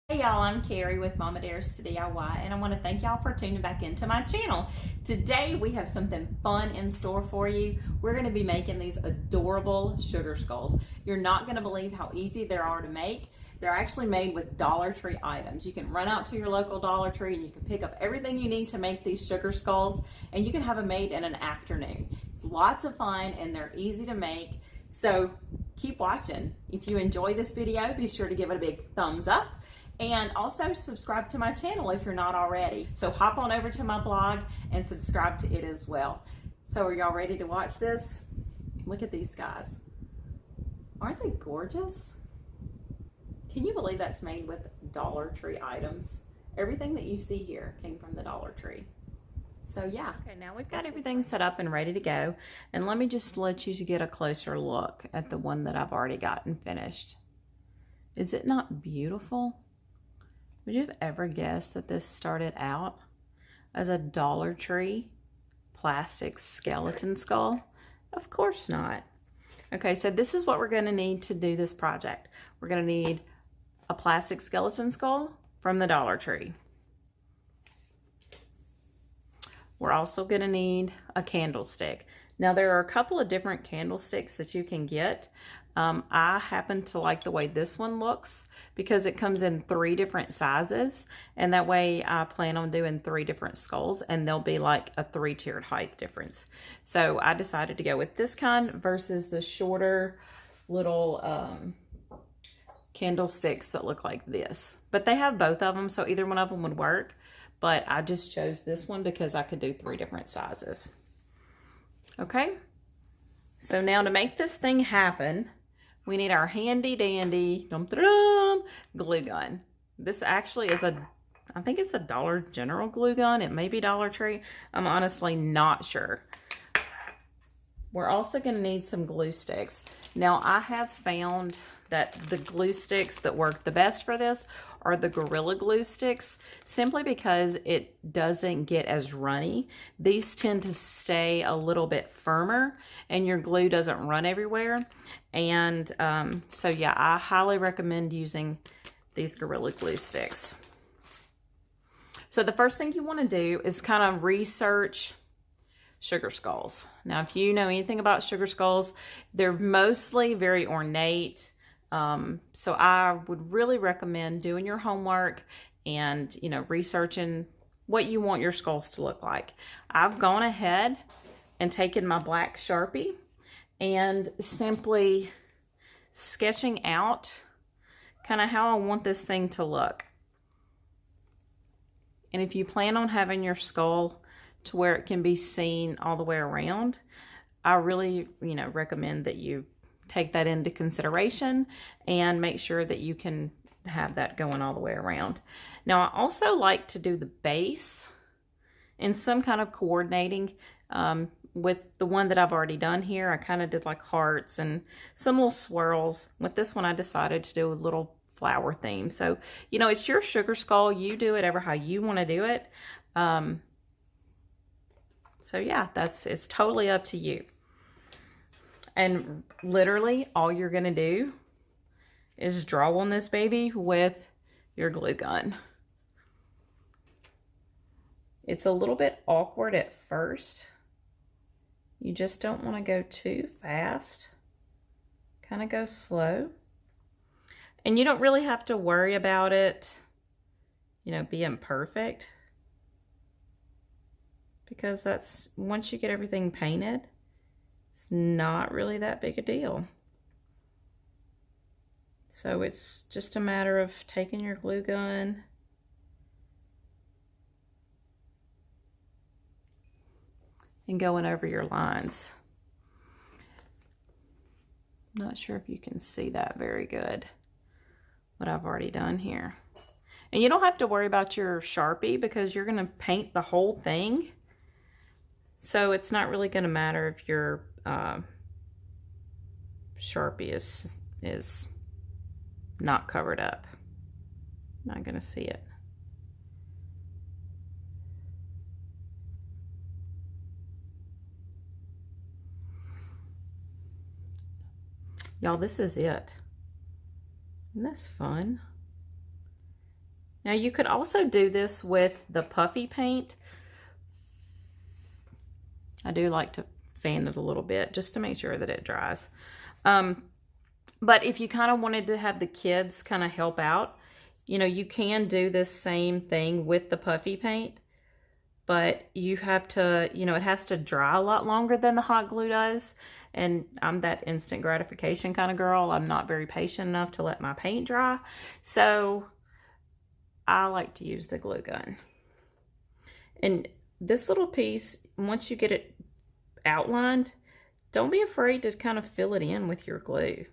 Hey y'all, I'm Carrie with Mama Dares to DIY, and I want to thank y'all for tuning back into my channel. Today we have something fun in store for you. We're going to be making these adorable sugar skulls. You're not going to believe how easy they are to make. They're actually made with Dollar Tree items. You can run out to your local Dollar Tree and you can pick up everything you need to make these sugar skulls, and you can have them made in an afternoon. It's lots of fun and they're easy to make. So keep watching. If you enjoy this video, be sure to give it a big thumbs up. And also subscribe to my channel if you're not already. So hop on over to my blog and subscribe to it as well. So are y'all ready to watch this? Look at these guys. Aren't they gorgeous? Can you believe that's made with Dollar Tree items? Everything that you see here came from the Dollar Tree. So yeah. Okay, now we've got everything set up and ready to go. And let me just let you get a closer look at the one that I've already gotten finished. Is it not beautiful? Would you have ever guessed that this started out as a Dollar Tree plastic skeleton skull? Of course not. Okay, so this is what we're going to need to do this project. We're going to need a plastic skeleton skull from the Dollar Tree. We're also going to need a candlestick. Now there are a couple of different candlesticks that you can get. I happen to like the way this one looks because it comes in 3 different sizes, and that way I plan on doing 3 different skulls and they'll be like a 3-tiered height difference. So I decided to go with this kind versus the shorter little candlesticks that look like this. But they have both of them, so either one of them would work. But I just chose this one because I could do 3 different sizes. Okay, so now to make this thing happen, we need our handy dandy glue gun. This actually is I think it's a Dollar General glue gun. It may be Dollar Tree. I'm honestly not sure. We're also going to need some glue sticks. Now I have found that the glue sticks that work the best for this are the Gorilla Glue sticks, simply because it doesn't get as runny. These tend to stay a little bit firmer and your glue doesn't run everywhere. And so yeah, I highly recommend using these Gorilla Glue sticks. So the first thing you want to do is kind of research sugar skulls. Now, if you know anything about sugar skulls, they're mostly very ornate. So I would really recommend doing your homework and, you know, researching what you want your skulls to look like. I've gone ahead and taken my black Sharpie and simply sketching out kind of how I want this thing to look. And if you plan on having your skull to where it can be seen all the way around, I really, recommend that you take that into consideration and make sure that you can have that going all the way around. Now, I also like to do the base in some kind of coordinating with the one that I've already done here. I kind of did like hearts and some little swirls. With this one, I decided to do a little flower theme. So, it's your sugar skull. You do it ever how you want to do it. So yeah, it's totally up to you. And literally all you're gonna do is draw on this baby with your glue gun. It's a little bit awkward at first. You just don't want to go too fast. Kind of go slow. And you don't really have to worry about it, being perfect. Because that's, once you get everything painted, it's not really that big a deal. So it's just a matter of taking your glue gun and going over your lines. I'm not sure if you can see that very good, what I've already done here. And you don't have to worry about your Sharpie because you're going to paint the whole thing. So it's not really going to matter if your Sharpie is not covered up. Not going to see it. Y'all, this is it. Isn't this fun? Now you could also do this with the puffy paint. I do like to fan it a little bit just to make sure that it dries. But if you kind of wanted to have the kids kind of help out, you know, you can do this same thing with the puffy paint, but you have to, you know, it has to dry a lot longer than the hot glue does. And I'm that instant gratification kind of girl. I'm not very patient enough to let my paint dry. So I like to use the glue gun. And this little piece, once you get it outlined, don't be afraid to kind of fill it in with your glue.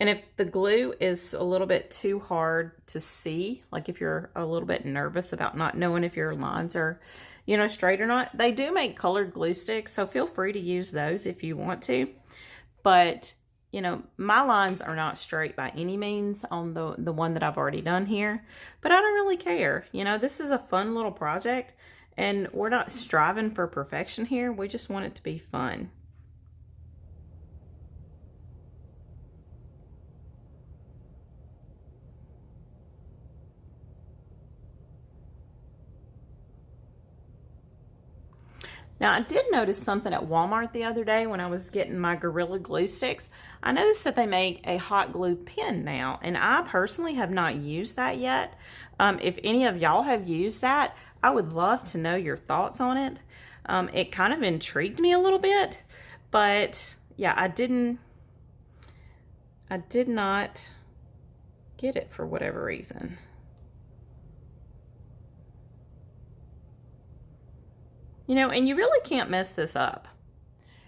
And if the glue is a little bit too hard to see, like if you're a little bit nervous about not knowing if your lines are, you know, straight or not, they do make colored glue sticks, so feel free to use those if you want to. But, you know, my lines are not straight by any means on the one that I've already done here, but I don't really care. You know, this is a fun little project, and we're not striving for perfection here. We just want it to be fun. Now, I did notice something at Walmart the other day when I was getting my Gorilla Glue sticks. I noticed that they make a hot glue pen now, and I personally have not used that yet. If any of y'all have used that, I would love to know your thoughts on it. It kind of intrigued me a little bit, but yeah, I did not get it for whatever reason. You know, and you really can't mess this up.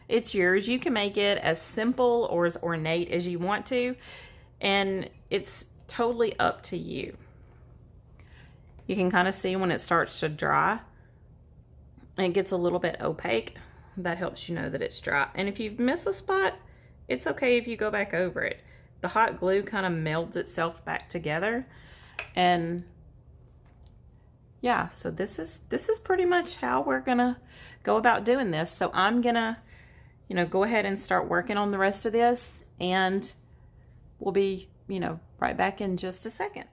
It's yours. You can make it as simple or as ornate as you want to, and it's totally up to you. You can kind of see when it starts to dry and it gets a little bit opaque. That helps you know that it's dry. And if you miss a spot, it's okay if you go back over it. The hot glue kind of melds itself back together, and yeah, so this is pretty much how we're gonna go about doing this. So I'm gonna, you know, go ahead and start working on the rest of this, and we'll be, you know, right back in just a second.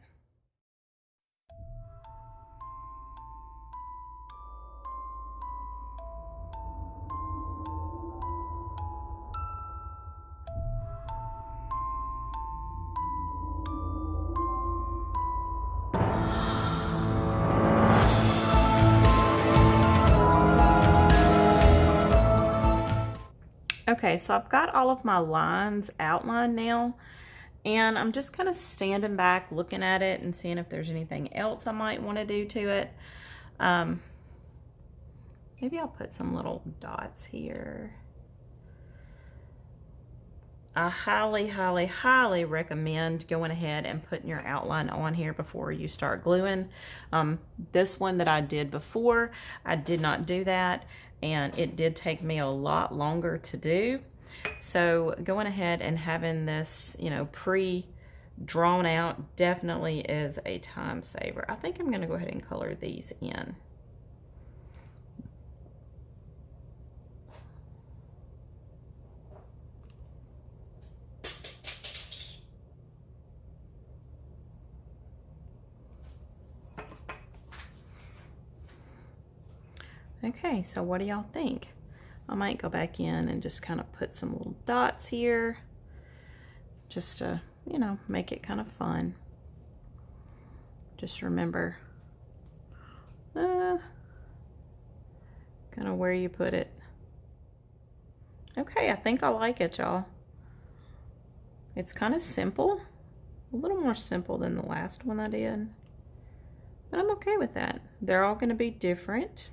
Okay, so I've got all of my lines outlined now, and I'm just kind of standing back looking at it and seeing if there's anything else I might want to do to it. Maybe I'll put some little dots here. I highly, highly, highly recommend going ahead and putting your outline on here before you start gluing. This one that I did before, I did not do that, and it did take me a lot longer to do. So going ahead and having this, you know, pre-drawn out definitely is a time saver. I think I'm going to go ahead and color these in. Okay, so what do y'all think? I might go back in and just kind of put some little dots here just to, you know, make it kind of fun. Just remember kind of where you put it. Okay, I think I like it, y'all. It's kind of simple, a little more simple than the last one I did, but I'm okay with that. They're all going to be different.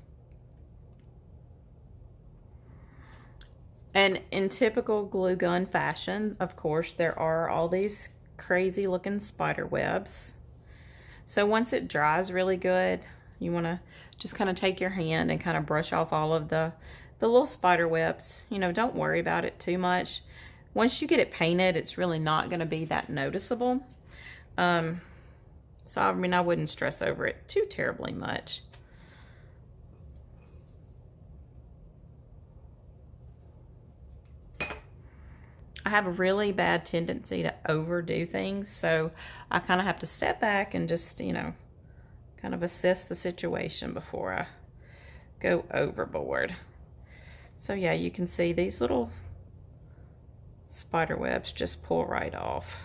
And in typical glue gun fashion, of course, there are all these crazy looking spider webs. So once it dries really good, you want to just kind of take your hand and kind of brush off all of the little spider webs. You know, don't worry about it too much. Once you get it painted, it's really not going to be that noticeable. So I mean, I wouldn't stress over it too terribly much. I have a really bad tendency to overdo things, so I kind of have to step back and just, you know, kind of assess the situation before I go overboard. So yeah, you can see these little spider webs just pull right off.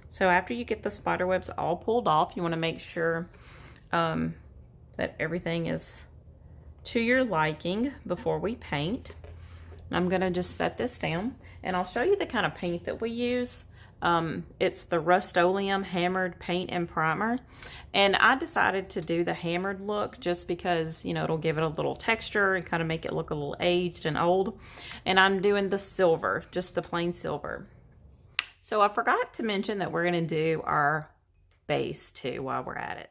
So after you get the spider webs all pulled off, you want to make sure that everything is to your liking before we paint. I'm going to just set this down, and I'll show you the kind of paint that we use. It's the Rust-Oleum Hammered Paint and Primer, and I decided to do the hammered look just because, you know, it'll give it a little texture and kind of make it look a little aged and old. And I'm doing the silver, just the plain silver. So I forgot to mention that we're going to do our base too while we're at it.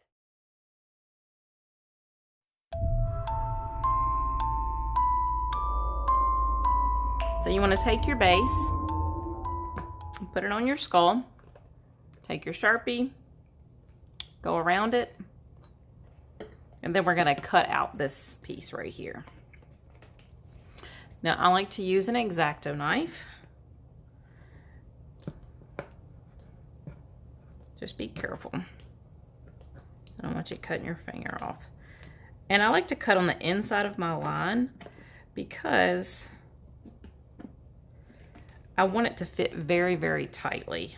So you want to take your base, put it on your skull, take your Sharpie, go around it, and then we're going to cut out this piece right here. Now I like to use an X-Acto knife. Just be careful. I don't want you cutting your finger off. And I like to cut on the inside of my line because I want it to fit very, very tightly.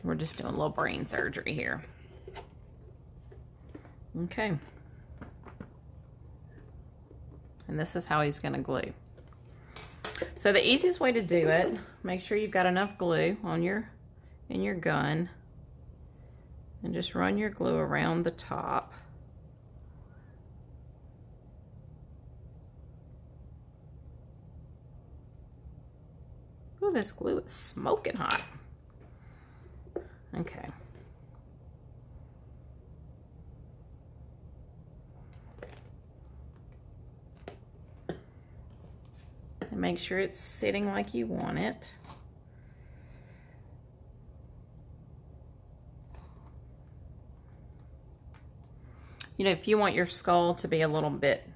We're just doing a little brain surgery here. Okay. And this is how he's going to glue. So the easiest way to do it, make sure you've got enough glue on in your gun, and just run your glue around the top. Ooh, this glue is smoking hot. Okay. And make sure it's sitting like you want it. You know, if you want your skull to be a little bit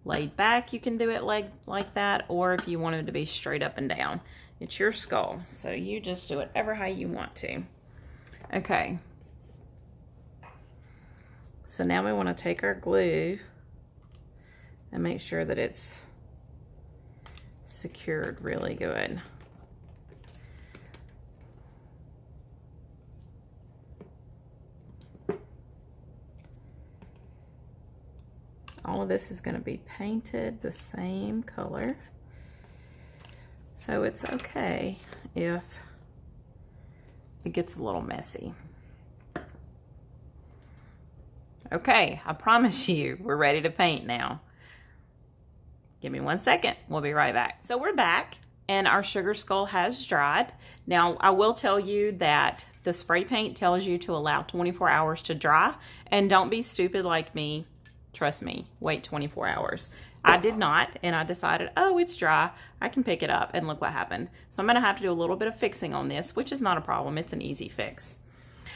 laid back, you can do it like that, or if you want it to be straight up and down. It's your skull, so you just do whatever how you want to. Okay. So now we want to take our glue and make sure that it's secured really good. All of this is going to be painted the same color, so it's okay if it gets a little messy. Okay, I promise you we're ready to paint now. Give me 1 second, we'll be right back. So we're back and our sugar skull has dried. Now I will tell you that the spray paint tells you to allow 24 hours to dry, and don't be stupid like me. Trust me, wait 24 hours. I did not, and I decided, oh, it's dry, I can pick it up, and look what happened. So I'm gonna have to do a little bit of fixing on this, which is not a problem, it's an easy fix.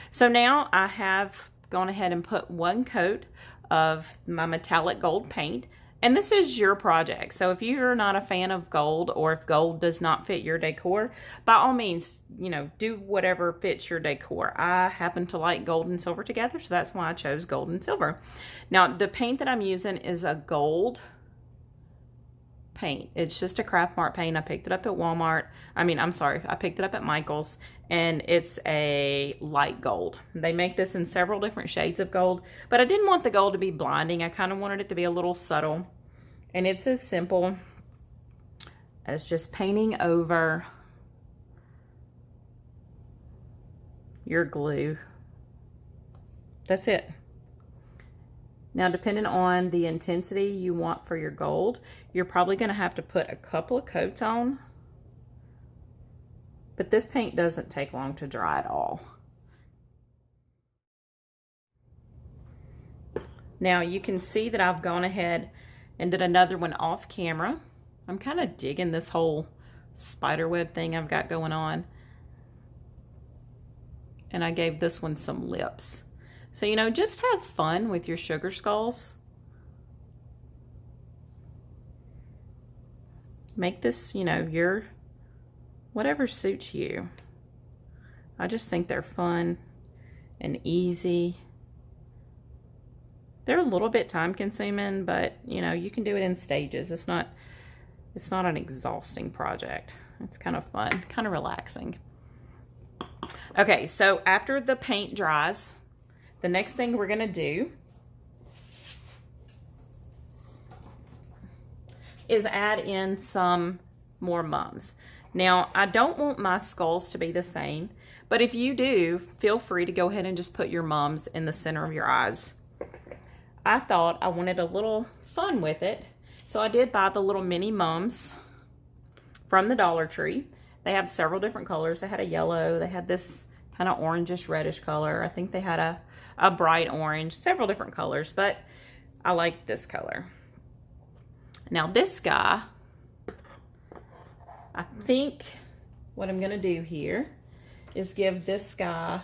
So now I have gone ahead and put 1 coat of my metallic gold paint, and this is your project. So if you're not a fan of gold, or if gold does not fit your decor, by all means, you know, do whatever fits your decor. I happen to like gold and silver together, so that's why I chose gold and silver. Now, the paint that I'm using is a gold paint. It's just a Craft Mart paint. I picked it up at Walmart. I picked it up at Michael's, and it's a light gold. They make this in several different shades of gold, but I didn't want the gold to be blinding. I kind of wanted it to be a little subtle, and it's as simple as just painting over your glue. That's it. Now, depending on the intensity you want for your gold, you're probably going to have to put a couple of coats on. But this paint doesn't take long to dry at all. Now, you can see that I've gone ahead and did another one off camera. I'm kind of digging this whole spiderweb thing I've got going on. And I gave this one some lips. So, you know, just have fun with your sugar skulls. Make this, you know, your, whatever suits you. I just think they're fun and easy. They're a little bit time consuming, but you know, you can do it in stages. It's not an exhausting project. It's kind of fun, kind of relaxing. Okay, so after the paint dries, the next thing we're gonna do is add in some more mums. Now, I don't want my skulls to be the same, but if you do, feel free to go ahead and just put your mums in the center of your eyes. I thought I wanted a little fun with it, so I did buy the little mini mums from the Dollar Tree. They have several different colors. They had a yellow, they had this kind of orangish reddish color. I think they had a bright orange, several different colors, but I like this color. Now this guy, I think what I'm gonna do here is give this guy,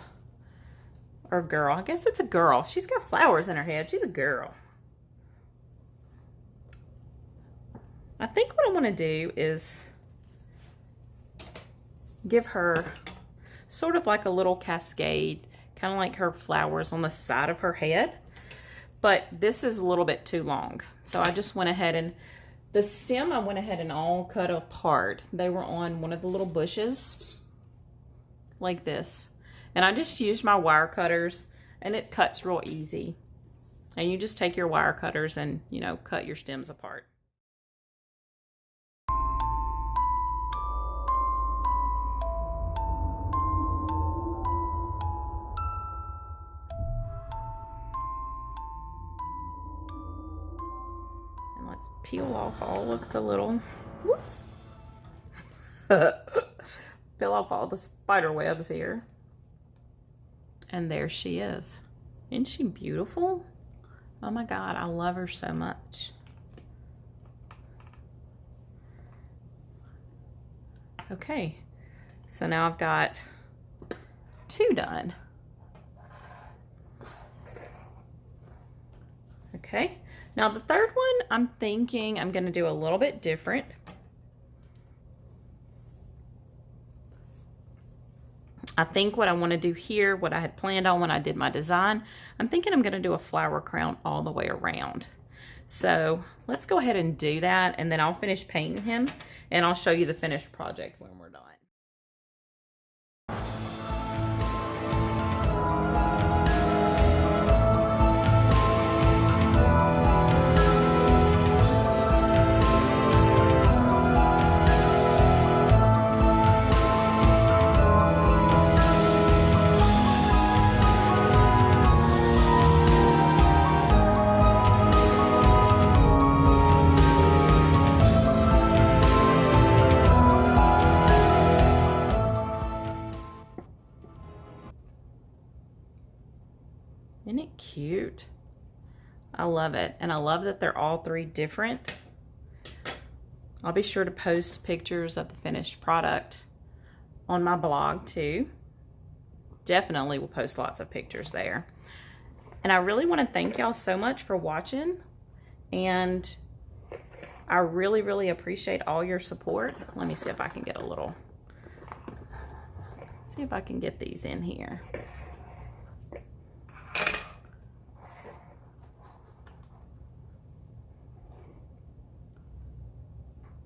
or girl, I guess it's a girl. She's got flowers in her head. She's a girl. I think what I want to do is give her sort of like a little cascade, kind of like her flowers on the side of her head. But this is a little bit too long. So I just went ahead and, the stem I went ahead and all cut apart. They were on one of the little bushes like this. And I just used my wire cutters, and it cuts real easy. And you just take your wire cutters and, you know, cut your stems apart. And let's peel off all of the little, whoops. Peel off all the spider webs here. And there she is. Isn't she beautiful? Oh my God, I love her so much. Okay, so now I've got 2 done. Okay, now the third one, I'm thinking I'm gonna do a little bit different. I think what I want to do here, what I had planned on when I did my design, I'm thinking I'm going to do a flower crown all the way around. So let's go ahead and do that, and then I'll finish painting him, and I'll show you the finished project when we're done. Isn't it cute? I love it. And I love that they're all 3 different. I'll be sure to post pictures of the finished product on my blog too. Definitely will post lots of pictures there. And I really want to thank y'all so much for watching. And I really, really appreciate all your support. Let me see if I can get a little, see if I can get these in here.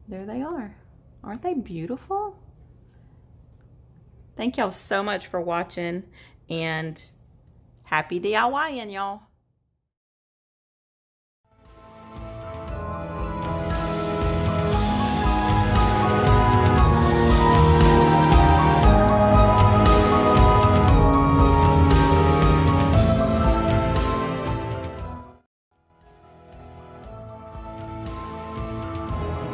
There they are. Aren't they beautiful? Thank y'all so much for watching, and happy DIYing, y'all.